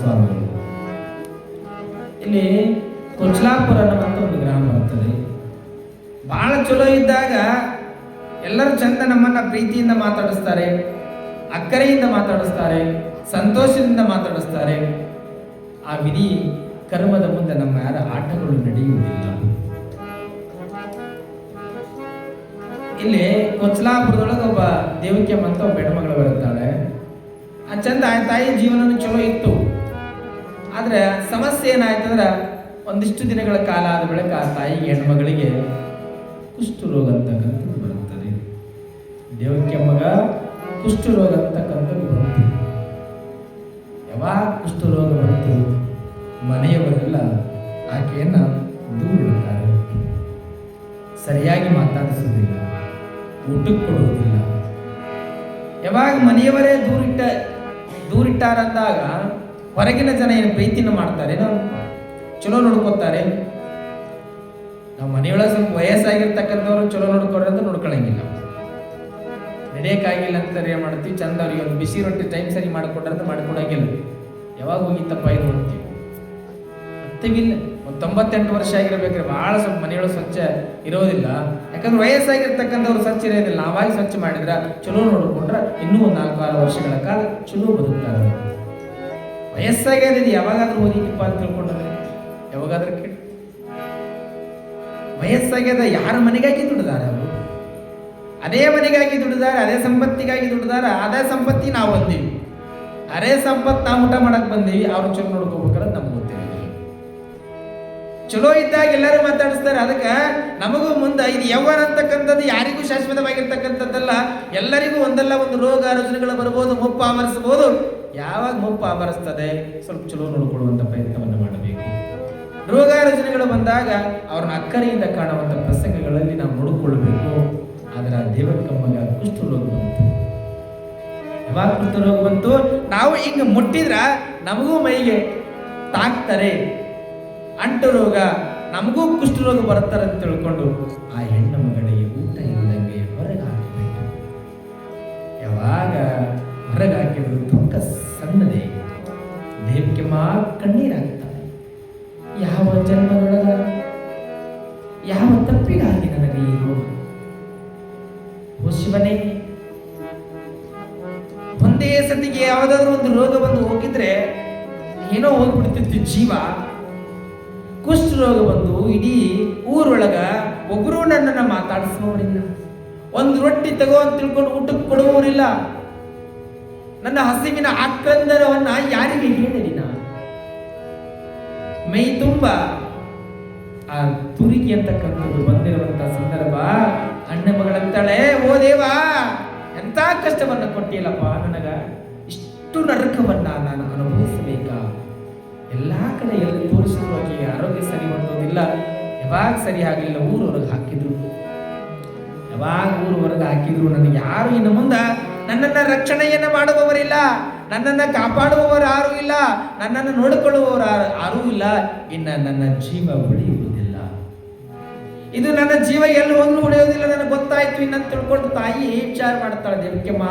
ಮಹಾಸ್ವಾಮಿಗಳು. ಇಲ್ಲಿ ಕೊಚ್ಲಾಪುರ ಅನ್ನುವಂಥ ಒಂದು ಗ್ರಾಮ ಬರ್ತದೆ. ಬಹಳ ಚಲೋ ಇದ್ದಾಗ ಎಲ್ಲರೂ ಚಂದ ನಮ್ಮನ್ನ ಪ್ರೀತಿಯಿಂದ ಮಾತಾಡಿಸ್ತಾರೆ, ಅಕ್ಕರೆಯಿಂದ ಮಾತಾಡಿಸ್ತಾರೆ, ಸಂತೋಷದಿಂದ ಮಾತಾಡಿಸ್ತಾರೆ. ಆ ವಿಧಿ ಕರ್ಮದ ಮುಂದೆ ನಮ್ಮ ಯಾರ ಆಟಗಳು ನಡೆಯುವುದಿಲ್ಲ. ಇಲ್ಲಿ ಕೊಚ್ಲಾಪುರದೊಳಗೆ ಒಬ್ಬ ದೇವಕಿಯಮ್ಮ ಅಂತ ಒಬ್ಬ ಹೆಣ್ಮಗಳು ಬರುತ್ತಾಳೆ. ಆ ಚಂದ ತಾಯಿ ಜೀವನ ಚಲೋ ಇತ್ತು. ಆದ್ರೆ ಸಮಸ್ಯೆ ಏನಾಯ್ತಂದ್ರೆ ಒಂದಿಷ್ಟು ದಿನಗಳ ಕಾಲ ಆದ ಬಳಿಕ ಆ ತಾಯಿಗೆ ಹೆಣ್ಮಗಳಿಗೆ ಕುಷ್ಠರೋಗ ಅಂತಕ್ಕಂಥದ್ದು ಬರುತ್ತದೆ. ದೇವಕಿಯಮ್ಮಗ ಕುಷ್ಠರೋಗ ಅಂತಕ್ಕಂಥದ್ದು ಬಂತು. ಯಾವಾಗ ಕುಷ್ಠರೋಗ ಬಂತು, ಮನೆಯವರೆಲ್ಲ ಆಕೆಯನ್ನ ದೂರಿಡುತ್ತಾರೆ. ಸರಿಯಾಗಿ ಮಾತಾಡಿಸುವುದಿಲ್ಲ, ಊಟಕ್ಕೆ ಕೊಡುವುದಿಲ್ಲ. ಯಾವಾಗ ಮನೆಯವರೇ ದೂರಿಟ್ಟಾರಂದಾಗ ಹೊರಗಿನ ಜನ ಏನು ಪ್ರೀತಿನ ಮಾಡ್ತಾರೆ, ನಾವು ಚಲೋ ನೋಡ್ಕೋತಾರೆ. ನಾವು ಮನೆಯೊಳಗೆ ಸ್ವಲ್ಪ ವಯಸ್ಸಾಗಿರ್ತಕ್ಕಂಥವ್ರು ಚಲೋ ನೋಡ್ಕೊಡ್ರಿ ಅಂತ ನೋಡ್ಕೊಳಂಗಿಲ್ಲ. ನಡೆಯಕ್ಕಾಗಿಲ್ಲ ಅಂತ ಏನ್ ಮಾಡ್ತೀವಿ, ಚಂದ ಅವ್ರಿಗೆ ಒಂದು ಬಿಸಿ ರೊಟ್ಟಿ ಟೈಮ್ ಸರಿ ಮಾಡಿಕೊಡ್ರೆ ಅಂತ ಮಾಡಿಕೊಡಂಗಿಲ್ಲ. ಯಾವಾಗ ಹೋಗಿತ್ತಪ್ಪ ಇದು ನೋಡ್ತೀವಿ. ಮತ್ತೇವಿಲ್ಲ, ಒಂದು 98 ವರ್ಷ ಆಗಿರ್ಬೇಕ್ರೆ ಬಹಳ ಸ್ವಲ್ಪ ಮನೆಯೊಳಗೆ ಸ್ವಚ್ಛ ಇರೋದಿಲ್ಲ. ಯಾಕಂದ್ರೆ ವಯಸ್ಸಾಗಿರ್ತಕ್ಕಂಥವ್ರು ಸ್ವಚ್ಛ ಇರೋದಿಲ್ಲ. ನಾವಾಗಿ ಸ್ವಚ್ಛ ಮಾಡಿದ್ರೆ ಚಲೋ ನೋಡ್ಕೊಂಡ್ರೆ ಇನ್ನೂ ಒಂದು 4-6 ವರ್ಷಗಳ ಕಾಲ ಚಲೋ ಬದುಕ್ತಾರೆ. ವಯಸ್ಸಾಗ್ಯದಿದೆ, ಯಾವಾಗಾದ್ರೂ ಹೋಗಿತ್ತಪ್ಪ ಅಂತ ತಿಳ್ಕೊಂಡ್ರೆ ಯಾವಾಗಾದ್ರೂ ಕೇಳಿ. ವಯಸ್ಸಾಗ್ಯದ ಯಾರ ಮನೆಗಾಗಿ ದುಡಿದಾರೆ ಅವರು? ಅದೇ ಮನೆಗಾಗಿ ದುಡಿದಾರೆ, ಅದೇ ಸಂಪತ್ತಿಗಾಗಿ ದುಡಿದಾರೆ. ಅದೇ ಸಂಪತ್ತಿ ನಾವು ಬಂದೀವಿ, ಅದೇ ಸಂಪತ್ತು ನಾವು ಊಟ ಮಾಡಕ್ ಬಂದೀವಿ. ಅವ್ರು ಚಲೋ ನೋಡ್ಕೋಬೇಕಾದ್ರೆ ನಮ್ಗೆ ಗೊತ್ತಿರೋದಿಲ್ಲ. ಚಲೋ ಇದ್ದಾಗ ಎಲ್ಲರೂ ಮಾತಾಡಿಸ್ತಾರೆ. ಅದಕ್ಕೆ ನಮಗೂ ಮುಂದೆ ಇದು ಯೌವನ ಅಂತಕ್ಕಂಥದ್ದು ಯಾರಿಗೂ ಶಾಶ್ವತವಾಗಿರ್ತಕ್ಕಂಥದ್ದಲ್ಲ. ಎಲ್ಲರಿಗೂ ಒಂದಲ್ಲ ಒಂದು ರೋಗ ರುಜಿನಗಳು ಬರ್ಬೋದು, ಮುಪ್ಪು ಆವರಿಸಬಹುದು. ಯಾವಾಗ ಮುಪ್ಪು ಆವರಿಸ್ತದೆ ಸ್ವಲ್ಪ ಚಲೋ ನೋಡ್ಕೊಳ್ಳುವಂಥ ಪ್ರಯತ್ನವನ್ನು ಮಾಡಬೇಕು. ರೋಗ ರುಜಿನಗಳು ಬಂದಾಗ ಅವ್ರನ್ನ ಅಕ್ಕರೆಯಿಂದ ಕಾಣುವಂಥ ಪ್ರಸಂಗಗಳಲ್ಲಿ ನಾವು ನೋಡಿಕೊಳ್ಳಬೇಕು. ಆದರೆ ಆ ದೇವಕ್ಕಮ್ಮಗ ಕುಷ್ಠರೋಗ ಬಂತು. ಯಾವಾಗ ಕುಷ್ಠರೋಗ ಬಂತು, ನಾವು ಹಿಂಗೆ ಮುಟ್ಟಿದ್ರ ನಮಗೂ ಮೈಗೆ ತಾಕ್ತಾರೆ, ಅಂಟು ರೋಗ, ನಮಗೂ ಕುಷ್ಠರೋಗ ಬರ್ತಾರೆ ಅಂತ ತಿಳ್ಕೊಂಡು ಆ ಹೆಣ್ಣು ಮಗಳಿಗೆ ಊಟ ಇಲ್ಲದಂಗೆ ಹೊರಗೆ ಹಾಕಬೇಕು. ಯಾವಾಗ ಹೊರಗೆ ಹಾಕಿದ್ರು ದುಃಖ ಸಣ್ಣದೇ. ದೇವಕಿಯಮ್ಮ ಕಣ್ಣೀರಾಗ್ತಾಳೆ. ಯಾವ ಜನ್ಮದೊಳಗ ಯಾವ ತಪ್ಪಿಗಾಗಿ ನನಗೆ ಈ ರೋಗ? ಓ ಶಿವನೇ, ಒಂದೇ ಸತಿಗೆ ಯಾವುದಾದ್ರೂ ಒಂದು ರೋಗ ಬಂದು ಹೋಗಿದ್ರೆ ಏನೋ ಹೋಗ್ಬಿಡ್ತಿತ್ತು ಜೀವ. ಕುಷ್ಠರೋಗ ಬಂದು ಇಡೀ ಊರೊಳಗ ಒಬ್ಬರು ನನ್ನನ್ನು ಮಾತಾಡಿಸೋರಿಲ್ಲ, ಒಂದು ರೊಟ್ಟಿ ತಗೋ ಅಂತ ತಿಳ್ಕೊಂಡು ಊಟಕ್ಕೆ ಕೊಡುವವರಿಲ್ಲ. ನನ್ನ ಹಸಿವಿನ ಆಕ್ರಂದನವನ್ನ ಯಾರಿಗೆ ಹೇಳಿರಿ? ನಾ ಮೈ ತುಂಬ ಆ ತುರಿಕೆ ಅಂತಕ್ಕಂಥದ್ದು ಬಂದಿರುವಂತಹ ಸಂದರ್ಭ. ಅಣ್ಣ ಮಗಳಂತಾಳೆ, ಓ ದೇವಾ, ಎಂತ ಕಷ್ಟವನ್ನ ಕೊಟ್ಟಿಲ್ಲಪ್ಪ ನನಗ, ಇಷ್ಟು ನರಕವನ್ನ ನಾನು ಅನುಭವಿಸಬೇಕಾ? ಎಲ್ಲಾ ಕಡೆ ಎಲ್ಲಿ ತೋರಿಸಿದ್ರು ಆಕೆಗೆ ಆರೋಗ್ಯ ಸರಿ ಹೊಂದೋದಿಲ್ಲ. ಯಾವಾಗ ಸರಿ ಆಗಲಿಲ್ಲ, ಊರವರೆಗೆ ಹಾಕಿದ್ರು. ಯಾವಾಗ ಊರವರೆಗೆ ಹಾಕಿದ್ರು, ನನಗೆ ಯಾರು ಇನ್ನು ಮುಂದೆ ನನ್ನನ್ನ ರಕ್ಷಣೆಯನ್ನ ಮಾಡುವವರಿಲ್ಲ, ನನ್ನನ್ನು ಕಾಪಾಡುವವರು ಯಾರೂ ಇಲ್ಲ, ನನ್ನನ್ನು ನೋಡಿಕೊಳ್ಳುವವರು ಯಾರೂ ಇಲ್ಲ. ಇನ್ನ ನನ್ನ ಜೀವ ಉಳಿಯುವುದಿಲ್ಲ. ಇದು ನನ್ನ ಜೀವ ಎಲ್ಲಿ ಹೋಗ್ಲೂ ಉಳಿಯೋದಿಲ್ಲ, ನನಗೆ ಗೊತ್ತಾಯ್ತು ಇನ್ನಂತ ತಿಳ್ಕೊಂಡು ತಾಯಿ ವಿಚಾರ ಮಾಡ್ತಾಳೆ. ದೇವಕಿಯಮ್ಮ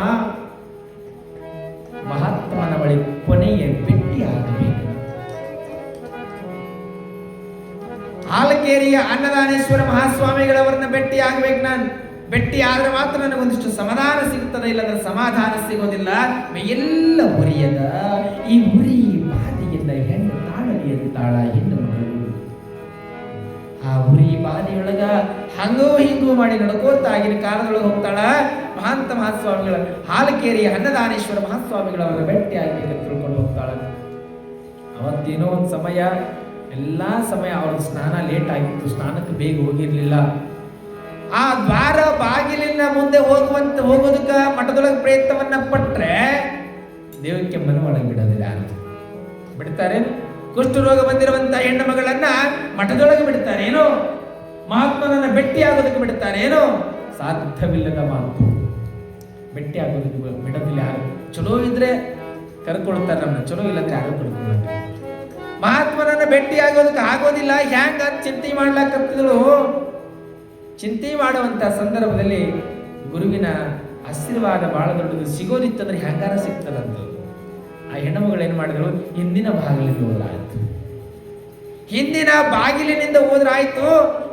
ಮಹಾತ್ಮನ ಬಳಿ ಕೊನೆಯ ಭೇಟಿ ಆಗಬೇಕು. ಹಾಲಕೇರಿಯ ಅನ್ನದಾನೇಶ್ವರ ಮಹಾಸ್ವಾಮಿಗಳವರನ್ನ ಭೇಟಿ ಆಗ್ಬೇಕು. ನಾನು ಭೇಟಿ ಆದ್ರೆ ಮಾತ್ರ ನನಗೊಂದಿಷ್ಟು ಸಮಾಧಾನ ಸಿಗ್ತದೆ, ಇಲ್ಲಂದ್ರೆ ಸಮಾಧಾನ ಸಿಗೋದಿಲ್ಲ. ಎಲ್ಲ ಉರಿಯದ ಈ ಉರಿ ಬಾಧೆಯಿಂದ ಹೆಣ್ಣು ತಾಳಲಿ ಅಂತಾಳ ಹೆಣ್ಣು ಮಗಳು. ಆ ಉರಿ ಬಾಧೆಯೊಳಗ ಹಂಗೋ ಹಿಂಗೋ ಮಾಡಿ ನಡ್ಕೋತ ಆಗಿನ ಕಾಲದೊಳಗೆ ಹೋಗ್ತಾಳ. ಮಹಾಂತ ಮಹಾಸ್ವಾಮಿಗಳ ಹಾಲಕೇರಿಯ ಅನ್ನದಾನೇಶ್ವರ ಮಹಾಸ್ವಾಮಿಗಳವರ ಭೇಟಿ ಆಗ್ಬೇಕಂತ ತಿಳ್ಕೊಂಡು ಹೋಗ್ತಾಳ. ಅವತ್ತೇನೋ ಒಂದು ಸಮಯ, ಎಲ್ಲಾ ಸಮಯ ಅವ್ರ ಸ್ನಾನ ಲೇಟ್ ಆಗಿತ್ತು, ಸ್ನಾನಕ್ಕೆ ಬೇಗ ಹೋಗಿರ್ಲಿಲ್ಲ. ಆ ದ್ವಾರ ಬಾಗಿಲಿನ ಮುಂದೆ ಹೋಗೋದಕ್ಕ ಮಠದೊಳಗೆ ಪ್ರಯತ್ನವನ್ನ ಪಟ್ರೆ ದೇವಕಿಯಮ್ಮನ ಒಳಗೆ ಬಿಡೋದಿಲ್ಲ. ಯಾರು ಬಿಡ್ತಾರೆ? ಕುಷ್ಠರೋಗ ಬಂದಿರುವಂತ ಹೆಣ್ಣು ಮಗಳನ್ನ ಮಠದೊಳಗೆ ಬಿಡ್ತಾರೆ ಏನೋ? ಮಹಾತ್ಮನನ್ನ ಭೇಟಿ ಆಗೋದಕ್ಕೆ ಬಿಡ್ತಾರೆ ಏನೋ? ಸಾಧ್ಯವಿಲ್ಲದ ಮಾತು. ಭೇಟಿ ಆಗೋದಕ್ಕೆ ಬಿಡೋದಿಲ್ಲ ಯಾರು. ಚಲೋ ಇದ್ರೆ ಕರ್ಕೊಳ್ತಾರೆ ನಮ್ಮನ್ನ, ಚಲೋ ಇಲ್ಲಂದ್ರೆ ಯಾರು ಕರ್ಕೊಳ್ಳ. ಮಹಾತ್ಮನನ್ನ ಭೇಟಿ ಆಗೋದಕ್ಕೆ ಆಗೋದಿಲ್ಲ. ಹ್ಯಾಂಗ ಚಿಂತೆ ಮಾಡ್ಲಾಕತ್ತಿದ್ರು. ಚಿಂತೆ ಮಾಡುವಂತ ಆ ಹೆಣ್ಣುಮಗಳು ಏನು ಮಾಡಿದ್ರು, ಹಿಂದಿನ ಬಾಗಿಲಿಂದ ಹೋದ್ರಾಯ್ತು. ಹಿಂದಿನ ಬಾಗಿಲಿನಿಂದ ಹೋದ್ರಾಯ್ತು,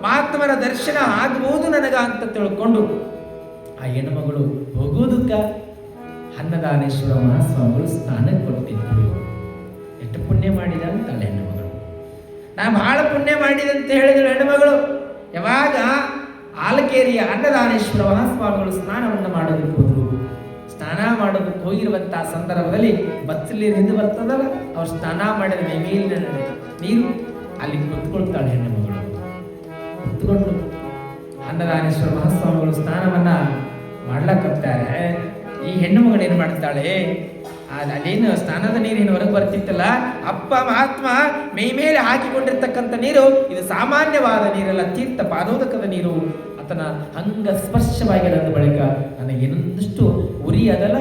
ಮಹಾತ್ಮನ ದರ್ಶನ ಆಗಬಹುದು ನನಗ ಅಂತ ತಿಳ್ಕೊಂಡು ಆ ಹೆಣ್ಣುಮಗಳು ಹೋಗೋದಕ್ಕ ಅನ್ನದಾನೇಶ್ವರ ಮಹಾಸ್ವಾಮಿಗಳು ಸ್ನಾನಕ್ಕೆ ಕೊಟ್ಟಿದ್ರು. ಎಷ್ಟು ಪುಣ್ಯ ಮಾಡಿದ ಅಂತಾಳೆ ಹೆಣ್ಣುಮಗಳು. ನಾ ಬಹಳ ಪುಣ್ಯ ಮಾಡಿದೆ ಅಂತ ಹೇಳಿದ್ರು ಹೆಣ್ಣುಮಗಳು. ಯಾವಾಗ ಆಲಕೇರಿಯ ಅನ್ನದಾನೇಶ್ವರ ಮಹಾಸ್ವಾಮಿಗಳು ಸ್ನಾನವನ್ನು ಮಾಡೋದಕ್ಕೆ ಹೋದ್ರು. ಸ್ನಾನ ಮಾಡೋದಕ್ಕೆ ಹೋಗಿರುವಂತಹ ಸಂದರ್ಭದಲ್ಲಿ ಬಚ್ಚಲಿರಿಂದ ಬರ್ತದಲ್ಲ, ಅವ್ರು ಸ್ನಾನ ಮಾಡಿದ ಮೇಲಿನ ನೀರು ಅಲ್ಲಿ ಕುತ್ಕೊಳ್ತಾಳೆ ಹೆಣ್ಣುಮಗಳು. ಕುತ್ಕೊಂಡು ಅನ್ನದಾನೇಶ್ವರ ಮಹಾಸ್ವಾಮಿಗಳು ಸ್ನಾನವನ್ನ ಮಾಡ್ಲಕ್ಕಂತಾರೆ. ಈ ಹೆಣ್ಣು ಮಗಳು ಏನು ಮಾಡ್ತಾಳೆ, ಅದೇನು ಸ್ನಾನದ ನೀರೇನು ಹೊರಗೆ ಬರ್ತಿತ್ತಲ್ಲ, ಅಪ್ಪ ಮಹಾತ್ಮ ಮೈ ಮೇಲೆ ಹಾಕಿಕೊಂಡಿರ್ತಕ್ಕಂಥ ನೀರು ಇದು ಸಾಮಾನ್ಯವಾದ ನೀರಲ್ಲ, ತೀರ್ಥ ಪಾದೋದಕದ ನೀರು. ಆತನ ಅಂಗ ಸ್ಪರ್ಶವಾಗಿ ನನ್ನ ಬಳಿಕ ನನಗೆ ಇನ್ನೊಂದಿಷ್ಟು ಉರಿ ಅದಲ್ಲ,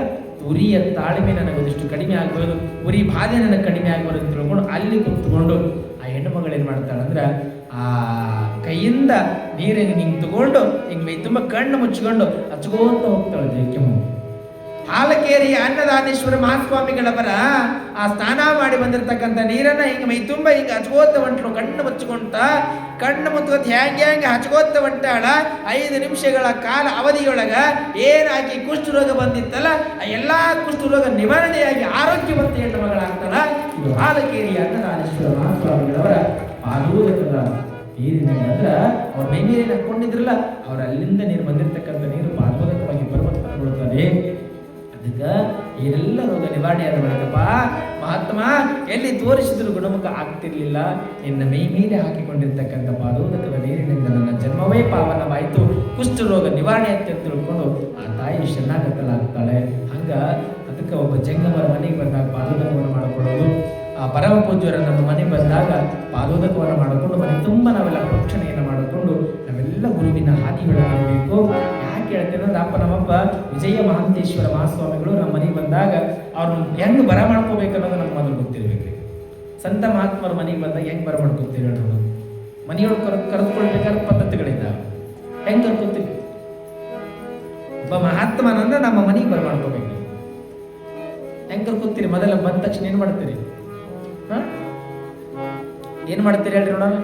ಉರಿಯ ತಾಳ್ಮೆ ನನಗೊಂದಿಷ್ಟು ಕಡಿಮೆ ಆಗ್ಬೋದು, ಉರಿ ಬಾಧೆ ನನಗೆ ಕಡಿಮೆ ಆಗ್ಬೋದು ಅಂತ ತಿಳ್ಕೊಂಡು ಅಲ್ಲಿ ಕುತ್ಕೊಂಡು ಆ ಹೆಣ್ಣು ಮಗಳು ಏನು ಮಾಡ್ತಾಳೆ ಅಂದ್ರೆ, ಆ ಕೈಯಿಂದ ನೀರಿಗೆ ಹಿಂಗೆ ತಗೊಂಡು ಹಿಂಗೆ ಮೈ ತುಂಬ ಕಣ್ಣು ಮುಚ್ಚಿಕೊಂಡು ಹಚ್ಕೋತ ಹೋಗ್ತಾಳೆ ದೇವಕ್ಕೆ. ಹಾಲಕೇರಿಯ ಅನ್ನದಾನೇಶ್ವರ ಮಹಾಸ್ವಾಮಿಗಳವರ ಆ ಸ್ನಾನ ಮಾಡಿ ಬಂದಿರತಕ್ಕಂಥ ನೀರನ್ನ ಹಿಂಗೆ ಮೈ ತುಂಬ ಹಿಂಗೆ ಹಚ್ಕೋತ ಹೊಂಟಳು, ಕಣ್ಣು ಮುಚ್ಚಿಕೊಂತ ಕಣ್ಣು ಮುಚ್ಕೋತ ಹ್ಯಾಂಗೆ ಹಚ್ಕೋತ ಹೊಂಟಾಳ. 5 ನಿಮಿಷಗಳ ಕಾಲ ಅವಧಿಯೊಳಗ ಏನಾಗಿ ಕುಷ್ಠರೋಗ ಬಂದಿತ್ತಲ್ಲ, ಆ ಎಲ್ಲಾ ಕುಷ್ಠರೋಗ ನಿವಾರಣೆಯಾಗಿ ಆರೋಗ್ಯವಂತ ಹೆಣ್ಣು ಮಗಳಾಗ್ತಾಳ. ಇದು ಹಾಲಕೇರಿಯ ಅನ್ನದಾನೇಶ್ವರ ಮಹಾಸ್ವಾಮಿಗಳವರ ಪಾದೋದಕದ ನೀರಿನ ಅಂದ್ರ ಅವ್ರ ಮೈ ಮೇಲೆ ಹಾಕೊಂಡಿದ್ರಲ್ಲ, ಅವ್ರ ಅಲ್ಲಿಂದ ನೀರು ಬಂದಿರತಕ್ಕಂಥ ನೀರು ಪಾದೋದಕವಾಗಿ ಪರಿವರ್ತನೆಗೊಳ್ಳುತ್ತದೆ. ಅದಕ್ಕೆ ಏನೆಲ್ಲ ರೋಗ ನಿವಾರಣೆ ಆದ ಬಳಿಕಪ್ಪ ಮಹಾತ್ಮ ಎಲ್ಲಿ ತೋರಿಸಿದ್ರು ಗುಣಮುಖ ಆಗ್ತಿರ್ಲಿಲ್ಲ. ನಿನ್ನ ಮೈ ಮೇಲೆ ಹಾಕಿಕೊಂಡಿರ್ತಕ್ಕಂಥ ಪಾದೋದಕದ ನೀರಿನಿಂದ ನನ್ನ ಜನ್ಮವೇ ಪಾವನವಾಯಿತು, ಕುಷ್ಠ ರೋಗ ನಿವಾರಣೆ ಅಂತ ತಿಳ್ಕೊಂಡು ಆ ತಾಯಿ ಶರಣಾಗತಲಾಗ್ತಾಳೆ. ಹಂಗ ಅದಕ್ಕೆ ಒಬ್ಬ ಜಂಗಮರ ಮನೆಗೆ ಬಂದಾಗ ಪಾದೋದಕವನ್ನು ಮಾಡಿಕೊಡೋದು, ಆ ಪರಮ ಪೂಜ್ಯರ ನಮ್ಮ ಮನೆಗೆ ಬಂದಾಗ ಪಾದೋದಕವನ್ನು ಮಾಡಿಕೊಂಡು ಮನೆ ತುಂಬ ನಾವೆಲ್ಲ ಪ್ರೋಕ್ಷಣೆಯನ್ನು ಮಾಡಿಕೊಂಡು ನಾವೆಲ್ಲ ಗುರುವಿನ ಹಾದಿಗಳಾಗಬೇಕು. ಯಾಕೆ ಹೇಳ್ತೇನೆ ಅಂದ್ರೆ, ಅಪ್ಪ ನಮ್ಮಪ್ಪ ವಿಜಯ ಮಹಾಂತೇಶ್ವರ ಮಹಾಸ್ವಾಮಿಗಳು ನಮ್ಮ ಮನೆಗೆ ಬಂದಾಗ ಅವ್ರನ್ನ ಹೆಂಗೆ ಬರ ಮಾಡ್ಕೋಬೇಕನ್ನೋದು ನಮ್ಮ ಮೊದಲು ಗೊತ್ತಿರ್ಬೇಕು. ಸಂತ ಮಹಾತ್ಮರ ಮನೆಗೆ ಬಂದಾಗ ಹೆಂಗೆ ಬರ ಮಾಡ್ಕೊತೀವಿ ಅನ್ನೋದು, ಮನೆಯೊಳಗೆ ಕರೆದುಕೊಳ್ಬೇಕಾದ ಪದ್ಧತಿಗಳಿದ್ದಾವೆ. ಹೆಂಗೆ ಕರ್ಕೋತೀವಿ? ಒಬ್ಬ ಮಹಾತ್ಮನನ್ನ ನಮ್ಮ ಮನೆಗೆ ಬರ ಮಾಡ್ಕೋಬೇಕು. ಹೆಂಗೆ ಕರ್ಕೋತೀರಿ? ಮೊದಲ ಬಂದ ತಕ್ಷಣ ಏನು ಮಾಡ್ತೀರಿ? ಏನು ಮಾಡ್ತೀರಿ ಹೇಳ್ರಿ ನೋಡೋಣ.